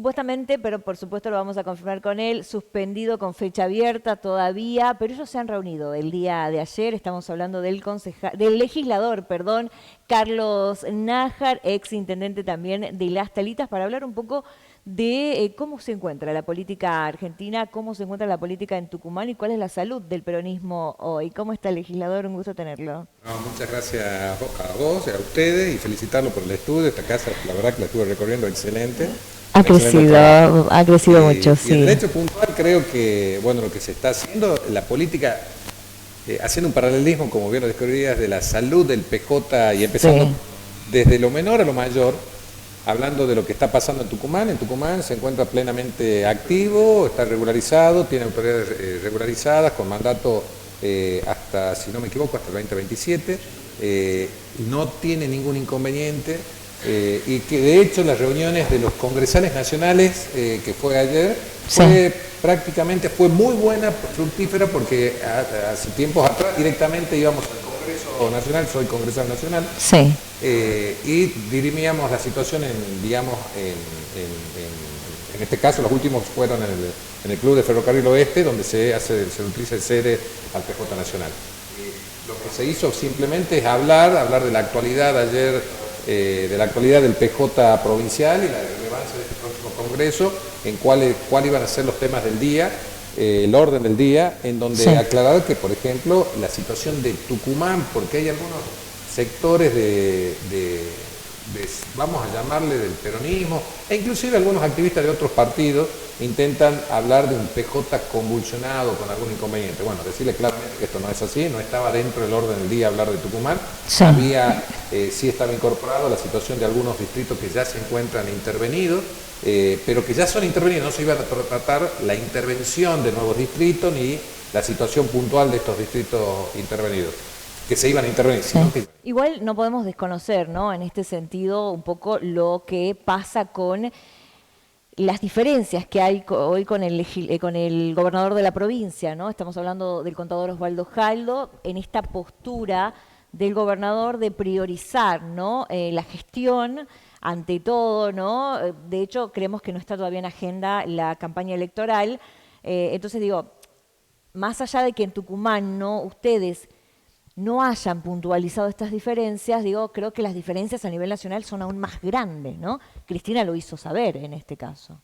supuestamente, pero por supuesto lo vamos a confirmar con él, suspendido con fecha abierta todavía, pero ellos se han reunido el día de ayer. Estamos hablando del legislador, perdón, Carlos Nájar, ex intendente también de Las Talitas, para hablar un poco de cómo se encuentra la política argentina, cómo se encuentra la política en Tucumán y cuál es la salud del peronismo hoy. ¿Cómo está el legislador? Un gusto tenerlo. No, muchas gracias a vos y a ustedes y felicitarlo por el estudio. Esta casa, la verdad que la estuve recorriendo, excelente. Ha crecido mucho, Y el sí. derecho puntual creo que, bueno, lo que se está haciendo, la política, haciendo un paralelismo, como bien lo describías, de la salud del PJ y empezando Sí. desde lo menor a lo mayor, hablando de lo que está pasando en Tucumán. En Tucumán se encuentra plenamente activo, está regularizado, tiene autoridades regularizadas con mandato hasta, si no me equivoco, hasta el 2027, no tiene ningún inconveniente y que de hecho las reuniones de los congresales nacionales que fue ayer prácticamente fue muy buena, fructífera, porque hace tiempos atrás directamente íbamos al Congreso Nacional, soy congresal nacional, Sí. y dirimíamos la situación en este caso los últimos fueron en el Club de Ferrocarril Oeste, donde se utiliza el sede al PJ Nacional. Lo que se hizo simplemente es hablar de la actualidad ayer, de la actualidad del PJ provincial y la relevancia de este próximo Congreso, en cuál iban a ser los temas del día, el orden del día, en donde aclarar que, por ejemplo, la situación de Tucumán, porque hay algunos sectores vamos a llamarle del peronismo, e inclusive algunos activistas de otros partidos intentan hablar de un PJ convulsionado con algún inconveniente. Bueno, decirle claramente que esto no es así, no estaba dentro del orden del día hablar de Tucumán, sí estaba incorporado a la situación de algunos distritos que ya se encuentran intervenidos, pero que ya son intervenidos, no se iba a tratar la intervención de nuevos distritos ni la situación puntual de estos distritos intervenidos, que se iban a intervenir, sino que... Igual no podemos desconocer, ¿no? En este sentido, un poco lo que pasa con las diferencias que hay hoy con el gobernador de la provincia, ¿no? Estamos hablando del contador Osvaldo Jaldo, en esta postura del gobernador de priorizar, ¿no? La gestión ante todo, ¿no? De hecho, creemos que no está todavía en agenda la campaña electoral. Entonces digo, más allá de que en Tucumán, ¿no? Ustedes no hayan puntualizado estas diferencias, digo, creo que las diferencias a nivel nacional son aún más grandes, ¿no? Cristina lo hizo saber en este caso.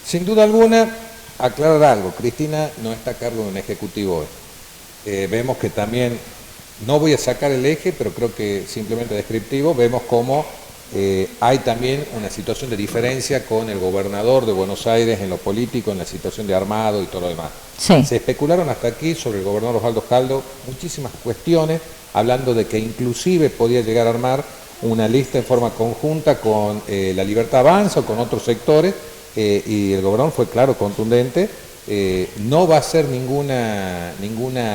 Sin duda alguna, aclarar algo, Cristina no está a cargo de un ejecutivo hoy. Vemos que también, no voy a sacar el eje, pero creo que simplemente descriptivo, vemos cómo hay también una situación de diferencia con el gobernador de Buenos Aires en lo político, en la situación de armado y todo lo demás. Se especularon hasta aquí sobre el gobernador Osvaldo Jaldo muchísimas cuestiones, hablando de que inclusive podía llegar a armar una lista en forma conjunta con La Libertad Avanza o con otros sectores, y el gobernador fue claro, contundente, no va a hacer ninguna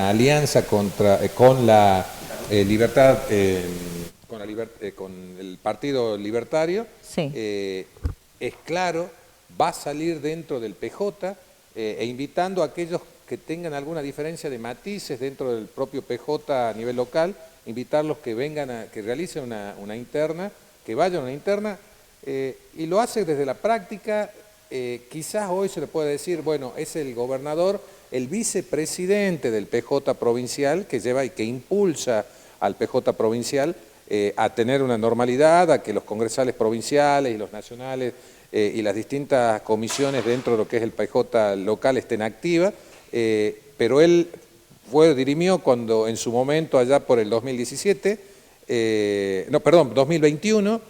alianza con la Libertad... con el Partido Libertario, es claro, va a salir dentro del PJ e invitando a aquellos que tengan alguna diferencia de matices dentro del propio PJ a nivel local, invitarlos que vengan, que realicen una interna, que vayan a una interna, y lo hace desde la práctica. Quizás hoy se le puede decir, bueno, es el gobernador, el vicepresidente del PJ provincial que lleva y que impulsa al PJ provincial a tener una normalidad, a que los congresales provinciales y los nacionales y las distintas comisiones dentro de lo que es el PJ local estén activas, pero él dirimió cuando en su momento allá por el 2017, 2021,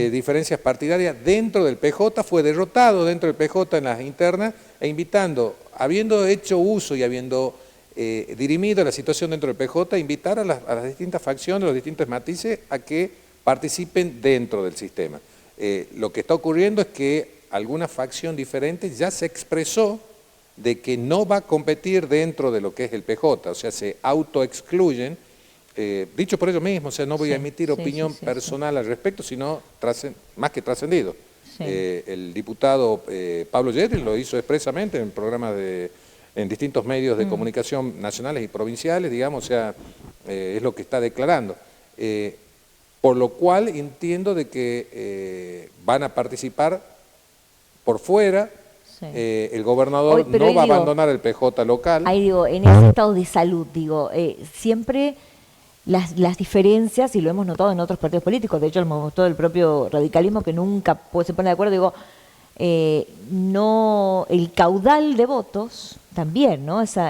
diferencias partidarias dentro del PJ, fue derrotado dentro del PJ en las internas e invitando, habiendo hecho uso y habiendo dirimido la situación dentro del PJ, invitar a las distintas facciones, los distintos matices, a que participen dentro del sistema. Lo que está ocurriendo es que alguna facción diferente ya se expresó de que no va a competir dentro de lo que es el PJ, o sea, se autoexcluyen, dicho por ellos mismos, o sea, no voy a emitir opinión personal al respecto, sino más que trascendido. El diputado Pablo Yedlin lo hizo expresamente en programas en distintos medios de comunicación nacionales y provinciales, digamos, o sea, es lo que está declarando. Por lo cual entiendo de que van a participar por fuera. Sí. El gobernador no va a abandonar el PJ local. Ahí digo, en ese estado de salud, digo, siempre las diferencias, y lo hemos notado en otros partidos políticos, de hecho lo hemos notado el propio radicalismo, que nunca se pone de acuerdo, digo, no, el caudal de votos también, ¿no? Esa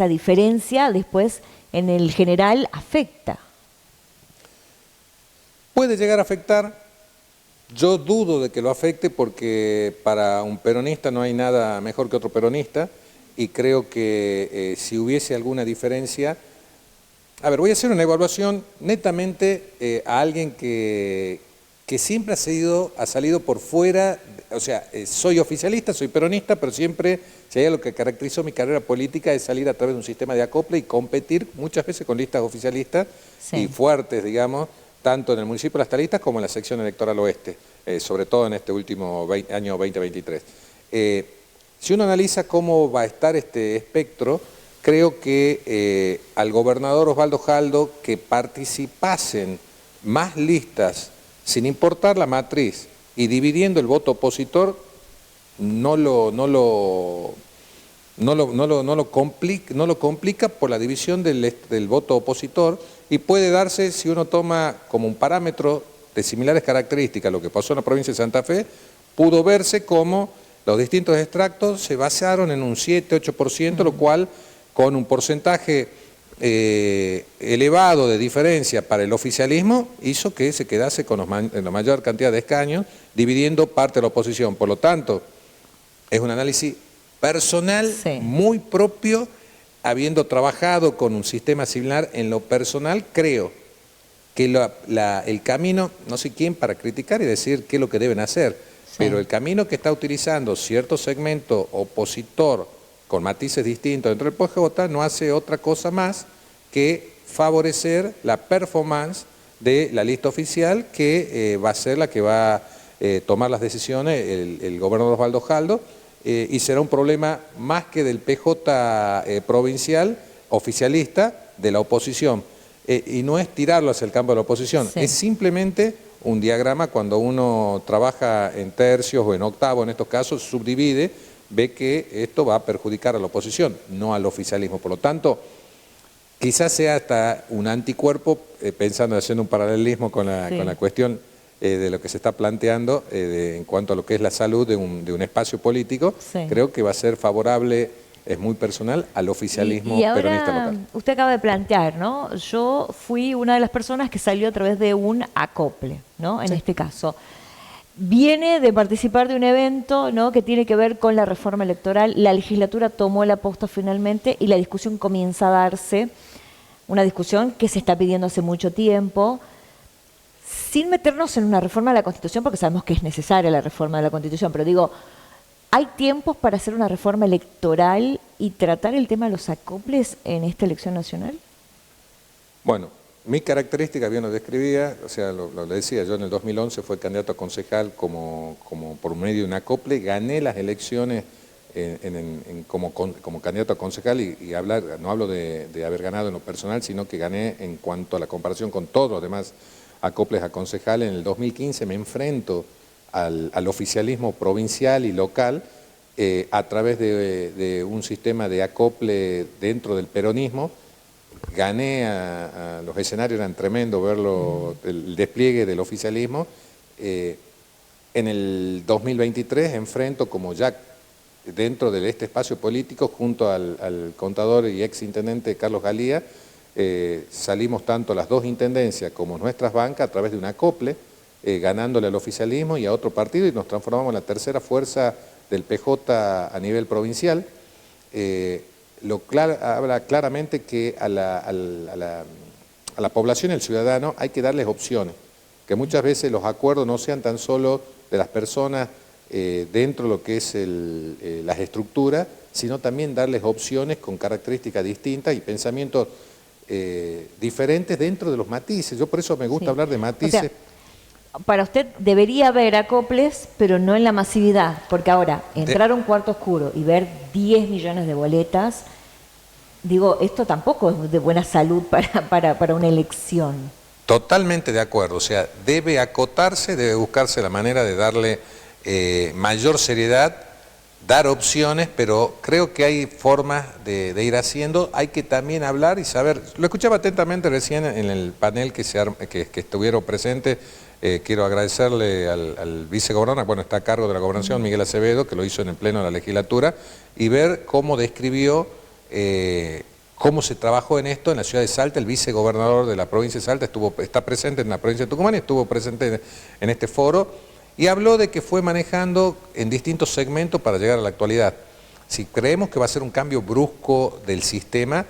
diferencia después en el general afecta. Puede llegar a afectar. Yo dudo de que lo afecte porque para un peronista no hay nada mejor que otro peronista y creo que si hubiese alguna diferencia... A ver, voy a hacer una evaluación netamente a alguien que siempre ha salido por fuera, o sea, soy oficialista, soy peronista, pero siempre, si hay algo que caracterizó mi carrera política es salir a través de un sistema de acople y competir muchas veces con listas oficialistas y fuertes, digamos, tanto en el municipio de Las Talistas como en la sección electoral oeste, sobre todo en este último año 2023. Si uno analiza cómo va a estar este espectro, creo que al gobernador Osvaldo Jaldo que participasen más listas, sin importar la matriz, y dividiendo el voto opositor, no lo complica por la división del voto opositor, y puede darse, si uno toma como un parámetro de similares características lo que pasó en la provincia de Santa Fe, pudo verse como los distintos extractos se basaron en un 7-8%, lo cual con un porcentaje elevado de diferencia para el oficialismo hizo que se quedase con la mayor cantidad de escaños, dividiendo parte de la oposición. Por lo tanto, es un análisis personal muy propio. Habiendo trabajado con un sistema similar en lo personal, creo que el camino, no sé quién para criticar y decir qué es lo que deben hacer, pero el camino que está utilizando cierto segmento opositor con matices distintos dentro del PJ no hace otra cosa más que favorecer la performance de la lista oficial que va a ser la que va a tomar las decisiones el gobernador Osvaldo Jaldo. Y será un problema más que del PJ provincial oficialista de la oposición. Y no es tirarlo hacia el campo de la oposición, es simplemente un diagrama cuando uno trabaja en tercios o en octavos, en estos casos, subdivide, ve que esto va a perjudicar a la oposición, no al oficialismo. Por lo tanto, quizás sea hasta un anticuerpo, pensando, haciendo un paralelismo con la cuestión de lo que se está planteando en cuanto a lo que es la salud de un espacio político, creo que va a ser favorable, es muy personal, al oficialismo peronista local. Usted acaba de plantear, ¿no? Yo fui una de las personas que salió a través de un acople, ¿no? En este caso. Viene de participar de un evento, ¿no?, que tiene que ver con la reforma electoral. La legislatura tomó la posta finalmente y la discusión comienza a darse, una discusión que se está pidiendo hace mucho tiempo, sin meternos en una reforma de la Constitución, porque sabemos que es necesaria la reforma de la Constitución, pero digo, ¿hay tiempos para hacer una reforma electoral y tratar el tema de los acoples en esta elección nacional? Bueno, mi característica, bien lo describía, o sea, lo decía, yo en el 2011 fui candidato a concejal como por medio de un acople, gané las elecciones como candidato a concejal y no hablo de haber ganado en lo personal, sino que gané en cuanto a la comparación con todos los demás acoples a concejal. En el 2015 me enfrento al oficialismo provincial y local a través de un sistema de acople dentro del peronismo. Gané a los escenarios, eran tremendo verlo, el despliegue del oficialismo. En el 2023 enfrento, como ya dentro de este espacio político, junto al contador y exintendente Carlos Galía, salimos tanto las dos intendencias como nuestras bancas a través de un acople, ganándole al oficialismo y a otro partido, y nos transformamos en la tercera fuerza del PJ a nivel provincial. Habla claramente que a la población y al ciudadano hay que darles opciones, que muchas veces los acuerdos no sean tan solo de las personas dentro de lo que es las estructuras, sino también darles opciones con características distintas y pensamientos diferentes dentro de los matices. Yo por eso me gusta hablar de matices. O sea, para usted debería haber acoples, pero no en la masividad, porque ahora entrar a un cuarto oscuro y ver 10 millones de boletas, digo, esto tampoco es de buena salud para una elección. Totalmente de acuerdo, o sea, debe acotarse, debe buscarse la manera de darle mayor seriedad, dar opciones, pero creo que hay formas de ir haciendo. Hay que también hablar y saber. Lo escuchaba atentamente recién en el panel que estuvieron presentes. Quiero agradecerle al vicegobernador, bueno, está a cargo de la gobernación, Miguel Acevedo, que lo hizo en el pleno de la legislatura, y ver cómo describió cómo se trabajó en esto en la ciudad de Salta. El vicegobernador de la provincia de Salta está presente en la provincia de Tucumán y estuvo presente en este foro. Y habló de que fue manejando en distintos segmentos para llegar a la actualidad. Si creemos que va a ser un cambio brusco del sistema,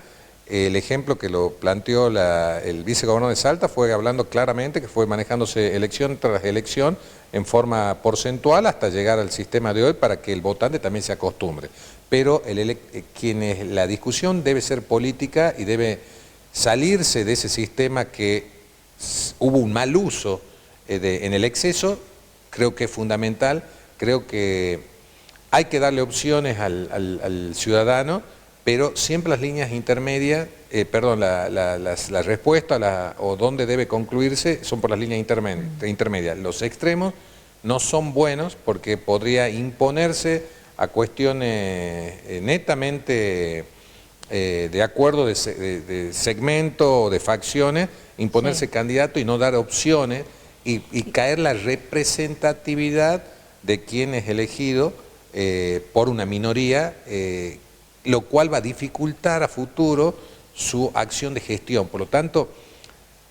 el ejemplo que lo planteó el vicegobernador de Salta fue hablando claramente que fue manejándose elección tras elección en forma porcentual hasta llegar al sistema de hoy para que el votante también se acostumbre. Pero la discusión debe ser política y debe salirse de ese sistema que hubo un mal uso en el exceso. Creo que es fundamental, creo que hay que darle opciones al ciudadano, pero siempre las líneas intermedias, la respuesta o dónde debe concluirse son por las líneas intermedias. Los extremos no son buenos porque podría imponerse a cuestiones netamente de acuerdo de segmento o de facciones, imponerse candidato y no dar opciones. Y caer la representatividad de quien es elegido por una minoría, lo cual va a dificultar a futuro su acción de gestión. Por lo tanto,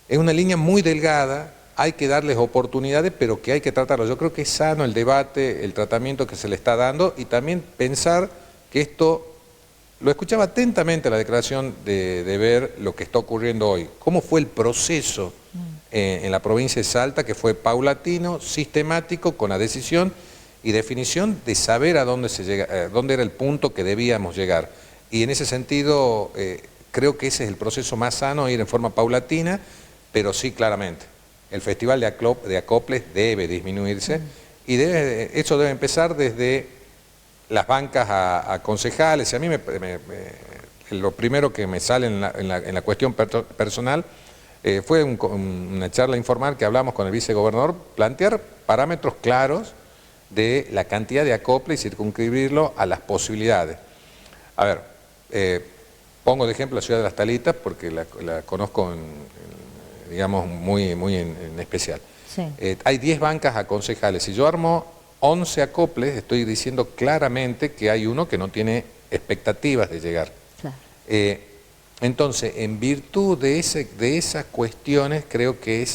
es una línea muy delgada, hay que darles oportunidades, pero que hay que tratarlo. Yo creo que es sano el debate, el tratamiento que se le está dando y también pensar que esto, lo escuchaba atentamente la declaración de ver lo que está ocurriendo hoy, cómo fue el proceso en la provincia de Salta, que fue paulatino, sistemático, con la decisión y definición de saber a dónde se llega, dónde era el punto que debíamos llegar. Y en ese sentido, creo que ese es el proceso más sano, ir en forma paulatina, pero sí, claramente, el festival de acoples debe disminuirse y eso debe empezar desde las bancas a concejales. Y a mí lo primero que me sale en la cuestión personal fue una charla informal que hablamos con el vicegobernador, plantear parámetros claros de la cantidad de acople y circunscribirlo a las posibilidades. A ver, pongo de ejemplo la ciudad de Las Talitas porque la conozco, digamos, muy en especial. Sí. Hay 10 bancas a concejales. Si yo armo 11 acoples, estoy diciendo claramente que hay uno que no tiene expectativas de llegar. Claro. Entonces, en virtud de esas cuestiones, creo que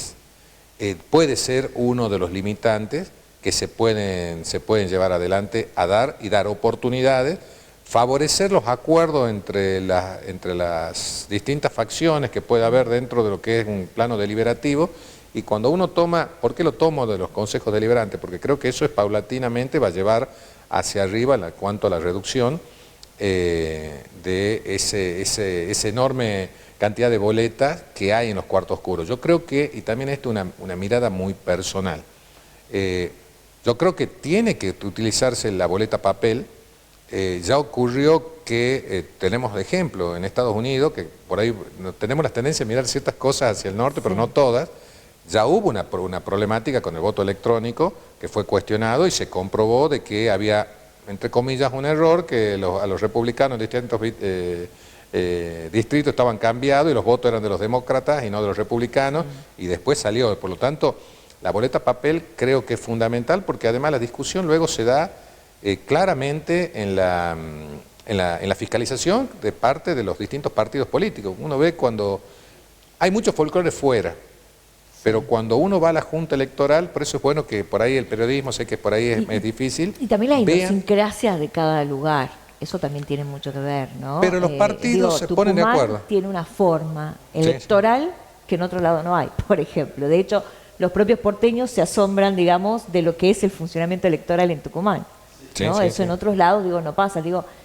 puede ser uno de los limitantes que se pueden llevar adelante a dar oportunidades, favorecer los acuerdos entre las distintas facciones que puede haber dentro de lo que es un plano deliberativo. Y cuando uno toma, ¿por qué lo tomo de los consejos deliberantes? Porque creo que eso paulatinamente va a llevar hacia arriba en cuanto a la reducción de esa enorme cantidad de boletas que hay en los cuartos oscuros. Yo creo que, y también esto es una mirada muy personal, yo creo que tiene que utilizarse la boleta papel. Ya ocurrió que tenemos de ejemplo en Estados Unidos, que por ahí tenemos la tendencia a mirar ciertas cosas hacia el norte, pero no todas. Ya hubo una problemática con el voto electrónico que fue cuestionado y se comprobó de que había, entre comillas, un error, que a los republicanos en distintos distritos estaban cambiados y los votos eran de los demócratas y no de los republicanos, y después salió. Por lo tanto, la boleta papel creo que es fundamental porque además la discusión luego se da claramente en la fiscalización de parte de los distintos partidos políticos. Uno ve cuando hay mucho folclore fuera, pero cuando uno va a la Junta Electoral, por eso es bueno que por ahí el periodismo, sé que por ahí es difícil. Y también la idiosincrasia de cada lugar, eso también tiene mucho que ver, ¿no? Pero los partidos se ponen de acuerdo. Tiene una forma electoral que en otro lado no hay, por ejemplo. De hecho, los propios porteños se asombran, digamos, de lo que es el funcionamiento electoral en Tucumán. ¿no? Eso en otros lados, no pasa.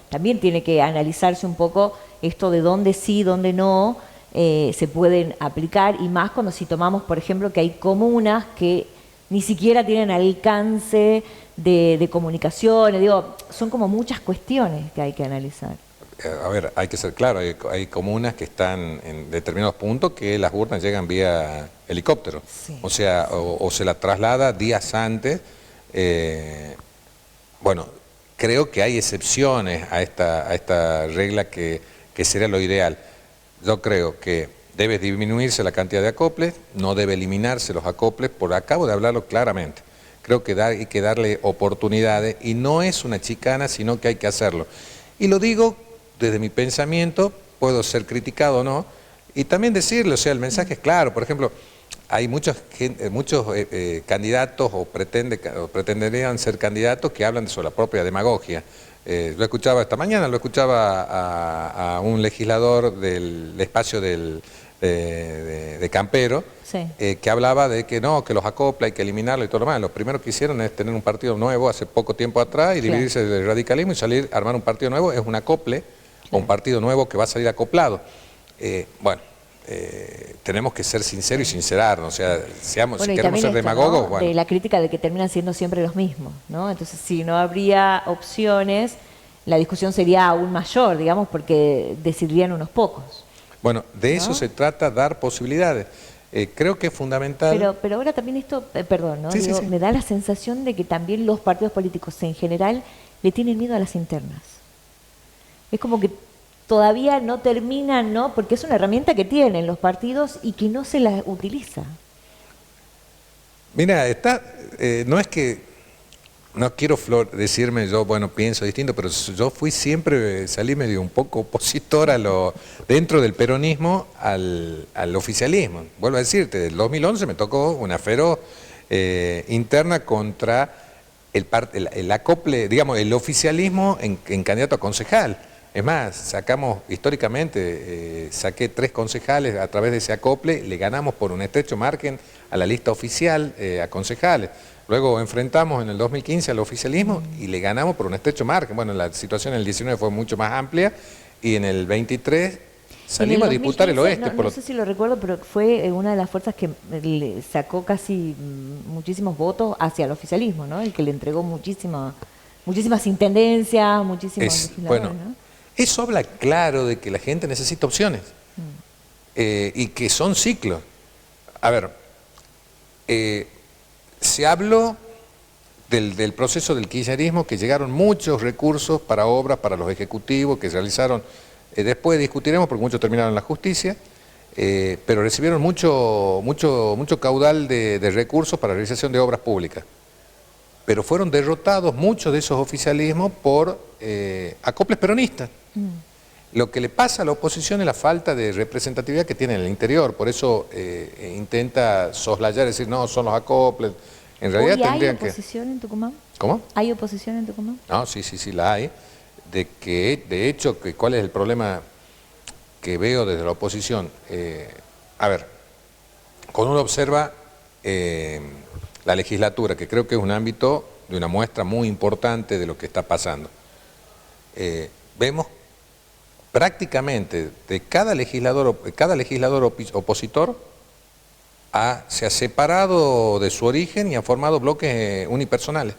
También tiene que analizarse un poco esto de dónde sí, dónde no se pueden aplicar, y más cuando si tomamos, por ejemplo, que hay comunas que ni siquiera tienen alcance de comunicaciones, son como muchas cuestiones que hay que analizar. A ver, hay que ser claro, hay comunas que están en determinados puntos que las urnas llegan vía helicóptero, o sea, o se la traslada días antes. Bueno, creo que hay excepciones a esta regla que sería lo ideal. Yo creo que debe disminuirse la cantidad de acoples, no debe eliminarse los acoples, acabo de hablarlo claramente. Creo que hay que darle oportunidades y no es una chicana, sino que hay que hacerlo. Y lo digo desde mi pensamiento, puedo ser criticado o no, y también decirle, o sea, el mensaje es claro. Por ejemplo, hay muchos candidatos o pretenderían ser candidatos que hablan sobre la propia demagogia. Lo escuchaba esta mañana, lo escuchaba a un legislador del espacio de Campero, Sí. que hablaba de que no, que los acopla, hay que eliminarlo y todo lo demás. Lo primero que hicieron es tener un partido nuevo hace poco tiempo atrás y Claro. dividirse del radicalismo y salir a armar un partido nuevo. Es un acople, o un partido nuevo que va a salir acoplado. Tenemos que ser sinceros y sincerarnos, o sea, si Bueno, y queremos también ser esto, demagogos, ¿no? bueno. De la crítica de que terminan siendo siempre los mismos, ¿no? Entonces, si no habría opciones, la discusión sería aún mayor, digamos, porque decidirían unos pocos. Bueno, de eso ¿no? se trata, dar posibilidades. Creo que es fundamental. Pero ahora también esto, perdón, ¿no? Sí, sí, Digo, sí. me da la sensación de que también los partidos políticos en general le tienen miedo a las internas. Es como que todavía no terminan, ¿no? Porque es una herramienta que tienen los partidos y que no se la utiliza. Mira, no es que, no quiero decirme yo, bueno, pienso distinto, pero yo fui siempre, salí medio un poco opositor dentro del peronismo al oficialismo. Vuelvo a decirte, del 2011 me tocó una feroz interna contra el acople, digamos, el oficialismo en candidato a concejal. Es más, sacamos históricamente, saqué 3 concejales a través de ese acople, le ganamos por un estrecho margen a la lista oficial a concejales. Luego enfrentamos en el 2015 al oficialismo y le ganamos por un estrecho margen. Bueno, la situación en el 19 fue mucho más amplia y en el 23 salimos a disputar el 2015, oeste. No sé si lo recuerdo, pero fue una de las fuerzas que le sacó casi muchísimos votos hacia el oficialismo, ¿no? El que le entregó muchísimas intendencias, muchísimos legisladores, Bueno, ¿no? eso habla claro de que la gente necesita opciones y que son ciclos. A ver, se habló del proceso del kirchnerismo, que llegaron muchos recursos para obras, para los ejecutivos, que se realizaron, después discutiremos porque muchos terminaron en la justicia, pero recibieron mucho caudal de recursos para la realización de obras públicas. Pero fueron derrotados muchos de esos oficialismos por acoples peronistas. Lo que le pasa a la oposición es la falta de representatividad que tiene en el interior, por eso intenta soslayar, decir, no, son los acoples. En realidad ¿Hoy hay tendrían que... oposición en Tucumán? ¿Cómo? ¿Hay oposición en Tucumán? No, sí, la hay. De hecho, ¿cuál es el problema que veo desde la oposición? A ver, cuando uno observa la legislatura, que creo que es un ámbito de una muestra muy importante de lo que está pasando, vemos prácticamente de cada legislador opositor se ha separado de su origen y ha formado bloques unipersonales,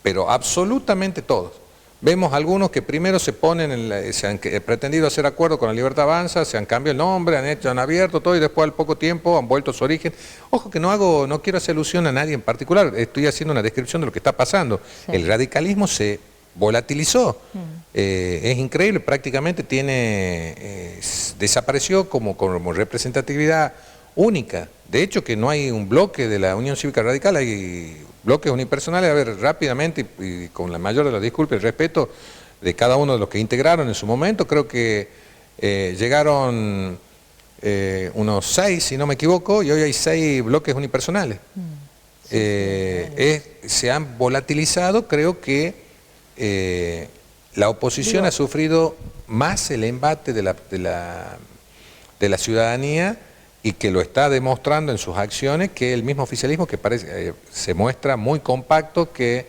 pero absolutamente todos. Vemos algunos que primero se ponen, se han pretendido hacer acuerdo con la Libertad Avanza, se han cambiado el nombre, han abierto todo y después al poco tiempo han vuelto a su origen. Ojo que no quiero hacer alusión a nadie en particular, estoy haciendo una descripción de lo que está pasando. Sí. El radicalismo se volatilizó, es increíble, prácticamente desapareció como representatividad única. De hecho, que no hay un bloque de la Unión Cívica Radical, hay bloques unipersonales. A ver, rápidamente y con la mayor de las disculpas y respeto de cada uno de los que integraron en su momento, creo que llegaron unos 6, si no me equivoco, y hoy hay 6 bloques unipersonales. Se han volatilizado, creo que la oposición ha sufrido más el embate de la ciudadanía, y que lo está demostrando en sus acciones, que el mismo oficialismo, que se muestra muy compacto, que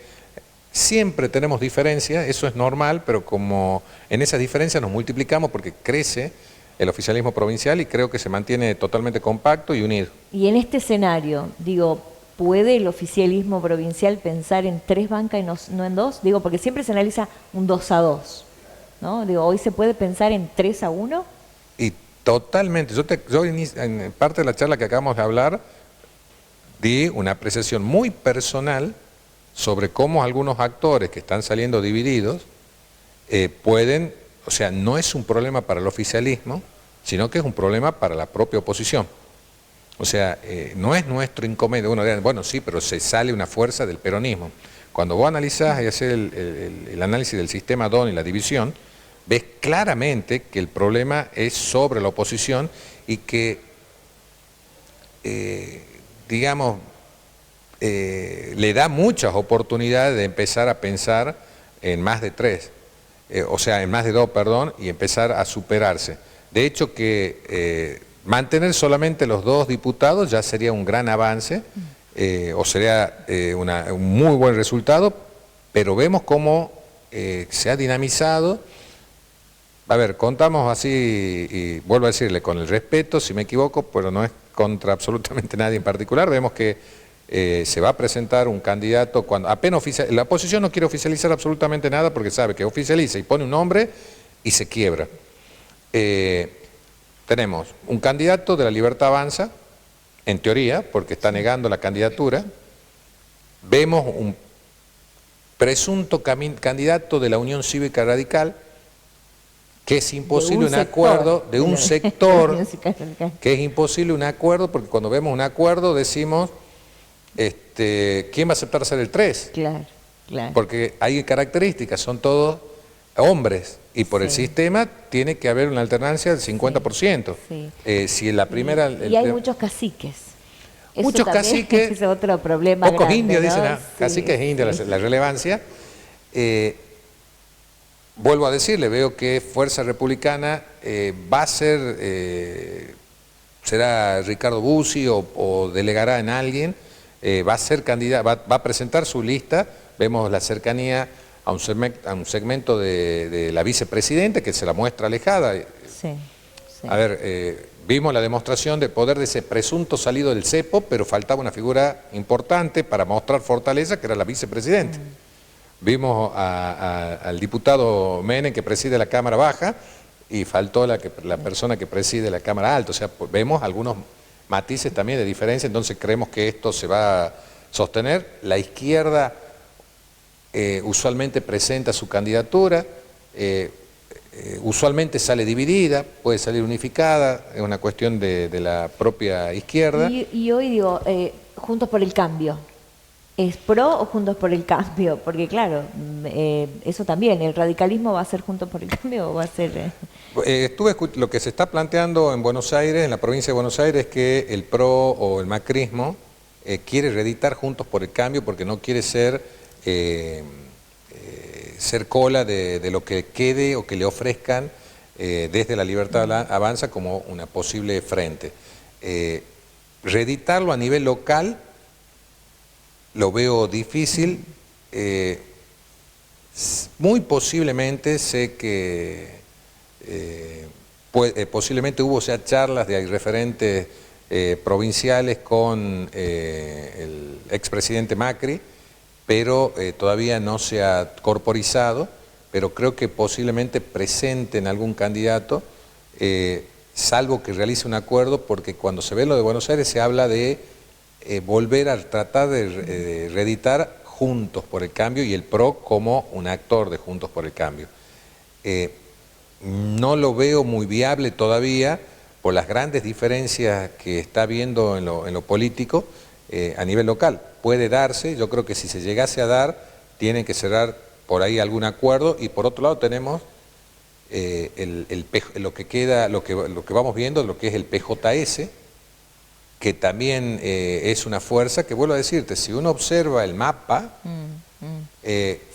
siempre tenemos diferencias, eso es normal, pero como en esas diferencias nos multiplicamos porque crece el oficialismo provincial y creo que se mantiene totalmente compacto y unido. Y en este escenario, digo, ¿puede el oficialismo provincial pensar en 3 bancas y no en 2? Digo, porque siempre se analiza un 2-2, ¿no? Digo, ¿hoy se puede pensar en 3-1? Y totalmente. Yo en parte de la charla que acabamos de hablar, di una apreciación muy personal sobre cómo algunos actores que están saliendo divididos pueden, o sea, no es un problema para el oficialismo, sino que es un problema para la propia oposición. O sea, no es nuestro inconveniente. Uno dirá, bueno, sí, pero se sale una fuerza del peronismo. Cuando vos analizás y haces el análisis del sistema DON y la división, ves claramente que el problema es sobre la oposición y que, digamos, le da muchas oportunidades de empezar a pensar en más de tres, o sea, en más de dos, perdón, y empezar a superarse. De hecho que mantener solamente los 2 diputados ya sería un gran avance, o sería un muy buen resultado, pero vemos cómo se ha dinamizado. A ver, contamos así, y vuelvo a decirle, con el respeto, si me equivoco, pero no es contra absolutamente nadie en particular, vemos que se va a presentar un candidato cuando apenas la oposición no quiere oficializar absolutamente nada porque sabe que oficializa y pone un nombre y se quiebra. Tenemos un candidato de la Libertad Avanza, en teoría, porque está negando la candidatura. Vemos un presunto candidato de la Unión Cívica Radical, que es imposible un acuerdo, de un sector, que es imposible un acuerdo, porque cuando vemos un acuerdo decimos, ¿quién va a aceptar hacer el 3? Claro, claro. Porque hay características, son todos hombres, y por el sistema tiene que haber una alternancia del 50%. Si en la primera... Y hay muchos caciques. Muchos caciques, es otro problema pocos grande, indios, ¿no? dicen, caciques indios, la relevancia. Vuelvo a decirle, veo que Fuerza Republicana va a ser, será Ricardo Bussi o delegará en alguien, va a ser candidato, va a presentar su lista. Vemos la cercanía a un segmento de la vicepresidenta que se la muestra alejada. A ver, vimos la demostración de poder de ese presunto salido del cepo, pero faltaba una figura importante para mostrar fortaleza, que era la vicepresidenta. Vimos al diputado Menem, que preside la Cámara Baja, y faltó la persona que preside la Cámara Alta. O sea, vemos algunos matices también de diferencia, entonces creemos que esto se va a sostener. La izquierda usualmente presenta su candidatura, usualmente sale dividida, puede salir unificada, es una cuestión de la propia izquierda. Y hoy digo, Juntos por el Cambio, ¿es pro o Juntos por el Cambio? Porque claro, eso también, ¿el radicalismo va a ser Juntos por el Cambio o va a ser...? Lo que se está planteando en Buenos Aires, en la provincia de Buenos Aires, es que el PRO o el macrismo quiere reeditar Juntos por el Cambio porque no quiere ser cola de lo que quede o que le ofrezcan desde la Libertad Avanza como una posible frente. Reeditarlo a nivel local lo veo difícil. Muy posiblemente sé que posiblemente hubo charlas de referentes provinciales con el expresidente Macri, pero todavía no se ha corporizado, pero creo que posiblemente presenten algún candidato, salvo que realice un acuerdo, porque cuando se ve lo de Buenos Aires se habla de volver a tratar de reeditar Juntos por el Cambio y el PRO como un actor de Juntos por el Cambio. No lo veo muy viable todavía por las grandes diferencias que está habiendo en lo político a nivel local. Puede darse, yo creo que si se llegase a dar, tienen que cerrar por ahí algún acuerdo, y por otro lado tenemos lo que vamos viendo, lo que es el PJS, que también es una fuerza que, vuelvo a decirte, si uno observa el mapa,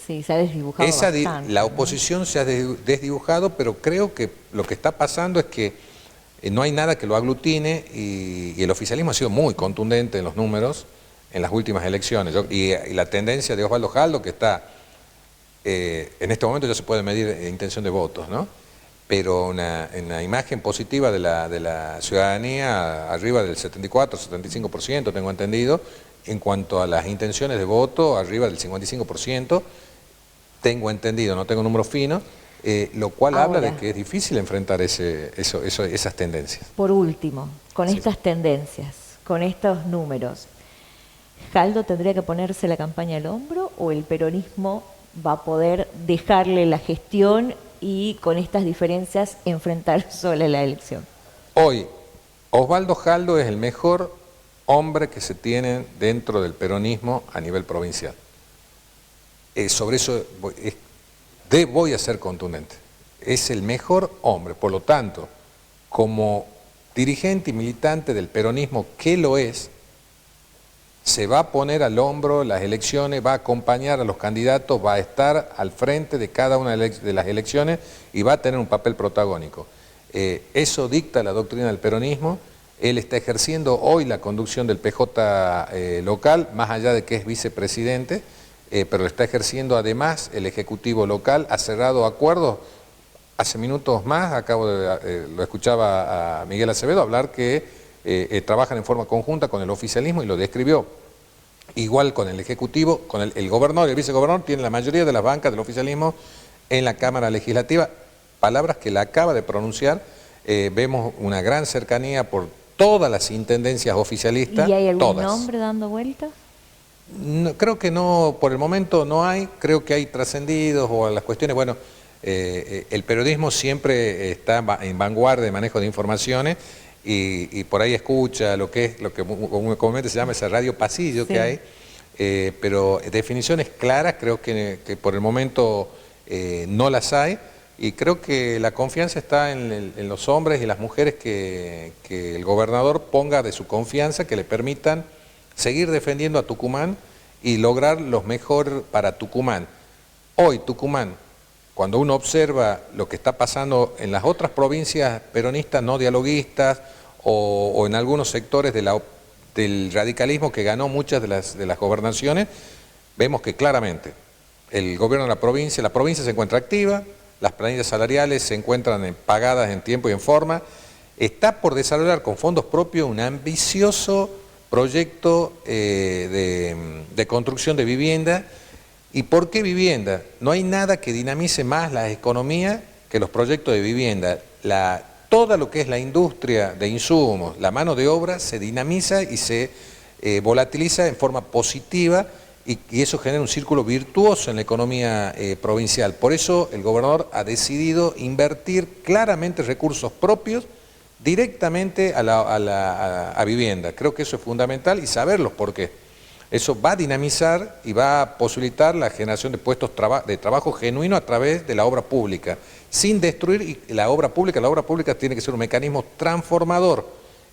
sí, se ha desdibujado bastante, la oposición se ha desdibujado, pero creo que lo que está pasando es que no hay nada que lo aglutine, y el oficialismo ha sido muy contundente en los números en las últimas elecciones. Y la tendencia de Osvaldo Jaldo, que está, en este momento ya se puede medir intención de votos, ¿no? Pero una imagen positiva de la ciudadanía, arriba del 74, 75%, tengo entendido. En cuanto a las intenciones de voto, arriba del 55%, tengo entendido, no tengo número fino, lo cual habla de que es difícil enfrentar esas tendencias. Por último, con estas tendencias, con estos números, ¿Jaldo tendría que ponerse la campaña al hombro o el peronismo va a poder dejarle la gestión y con estas diferencias enfrentar sola la elección? Hoy, Osvaldo Jaldo es el mejor hombre que se tiene dentro del peronismo a nivel provincial. Sobre eso voy a ser contundente. Es el mejor hombre, por lo tanto, como dirigente y militante del peronismo que lo es, se va a poner al hombro las elecciones, va a acompañar a los candidatos, va a estar al frente de cada una de las elecciones y va a tener un papel protagónico. Eso dicta la doctrina del peronismo. Él está ejerciendo hoy la conducción del PJ local, más allá de que es vicepresidente, pero lo está ejerciendo además el Ejecutivo local, ha cerrado acuerdos. Hace minutos más, lo escuchaba a Miguel Acevedo hablar que trabajan en forma conjunta con el oficialismo y lo describió. Igual con el Ejecutivo, con el gobernador y el vicegobernador, tienen la mayoría de las bancas del oficialismo en la Cámara Legislativa, palabras que la acaba de pronunciar. Vemos una gran cercanía por todas las intendencias oficialistas. ¿Y hay algún todas. nombre dando vueltas? No, creo que no, por el momento no hay, creo que hay trascendidos o las cuestiones, bueno, el periodismo siempre está en vanguardia de manejo de informaciones y por ahí escucha lo que comúnmente se llama ese radio pasillo que hay, pero definiciones claras creo que por el momento no las hay y creo que la confianza está en los hombres y las mujeres que el gobernador ponga de su confianza, que le permitan seguir defendiendo a Tucumán y lograr lo mejor para Tucumán. Hoy Tucumán, cuando uno observa lo que está pasando en las otras provincias peronistas no dialoguistas o en algunos sectores del radicalismo que ganó muchas de las gobernaciones, vemos que claramente el gobierno de la provincia se encuentra activa, las planillas salariales se encuentran pagadas en tiempo y en forma, está por desarrollar con fondos propios un ambicioso proyecto de construcción de vivienda. ¿Y por qué vivienda? No hay nada que dinamice más la economía que los proyectos de vivienda. Todo lo que es la industria de insumos, la mano de obra, se dinamiza y se volatiliza en forma positiva y eso genera un círculo virtuoso en la economía provincial. Por eso el gobernador ha decidido invertir claramente recursos propios directamente a vivienda. Creo que eso es fundamental y saberlos por qué. Eso va a dinamizar y va a posibilitar la generación de puestos de trabajo genuino a través de la obra pública, sin destruir la obra pública. La obra pública tiene que ser un mecanismo transformador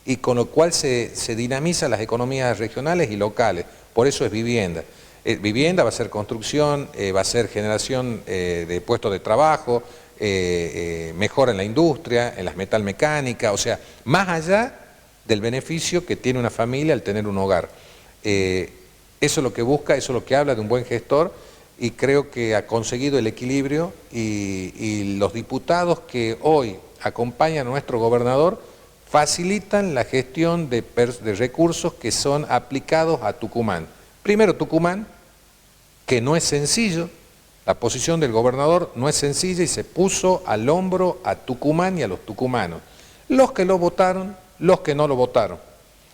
y con lo cual se dinamizan las economías regionales y locales. Por eso es vivienda. Vivienda va a ser construcción, va a ser generación de puestos de trabajo, mejora en la industria, en las metalmecánicas, o sea, más allá del beneficio que tiene una familia al tener un hogar. Eso es lo que busca, eso es lo que habla de un buen gestor y creo que ha conseguido el equilibrio y los diputados que hoy acompañan a nuestro gobernador facilitan la gestión de recursos que son aplicados a Tucumán. Primero Tucumán, que no es sencillo, la posición del gobernador no es sencilla y se puso al hombro a Tucumán y a los tucumanos. Los que lo votaron, los que no lo votaron.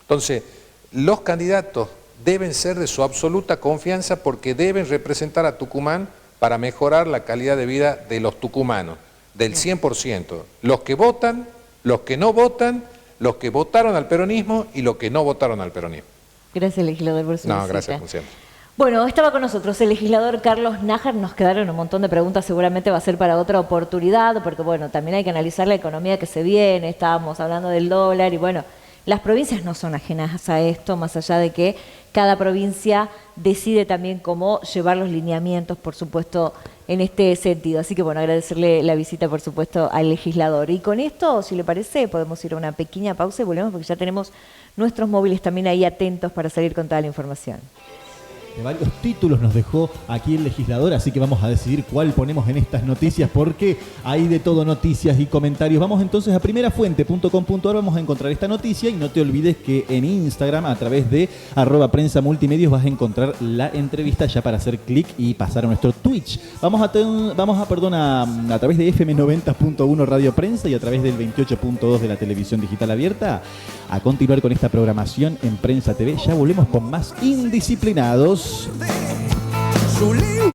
Entonces, los candidatos deben ser de su absoluta confianza porque deben representar a Tucumán para mejorar la calidad de vida de los tucumanos, del 100%. Los que votan, los que no votan, los que votaron al peronismo y los que no votaron al peronismo. Gracias, legislador, por su visita. Gracias, como siempre. Bueno, estaba con nosotros el legislador Carlos Nájar. Nos quedaron un montón de preguntas, seguramente va a ser para otra oportunidad, porque bueno, también hay que analizar la economía que se viene, estábamos hablando del dólar y bueno, las provincias no son ajenas a esto, más allá de que cada provincia decide también cómo llevar los lineamientos, por supuesto, en este sentido. Así que bueno, agradecerle la visita, por supuesto, al legislador. Y con esto, si le parece, podemos ir a una pequeña pausa y volvemos porque ya tenemos nuestros móviles también ahí atentos para salir con toda la información. varios títulos nos dejó aquí el legislador, así que vamos a decidir cuál ponemos en estas noticias, porque hay de todo, noticias y comentarios. Vamos entonces a primerafuente.com.ar, vamos a encontrar esta noticia, y no te olvides que en Instagram, a través de @prensamultimedios, vas a encontrar la entrevista ya para hacer clic y pasar a nuestro Twitch. Vamos a través de FM 90.1 Radio Prensa y a través del 28.2 de la televisión digital abierta, a continuar con esta programación en Prensa TV. Ya volvemos con más Indisciplinados.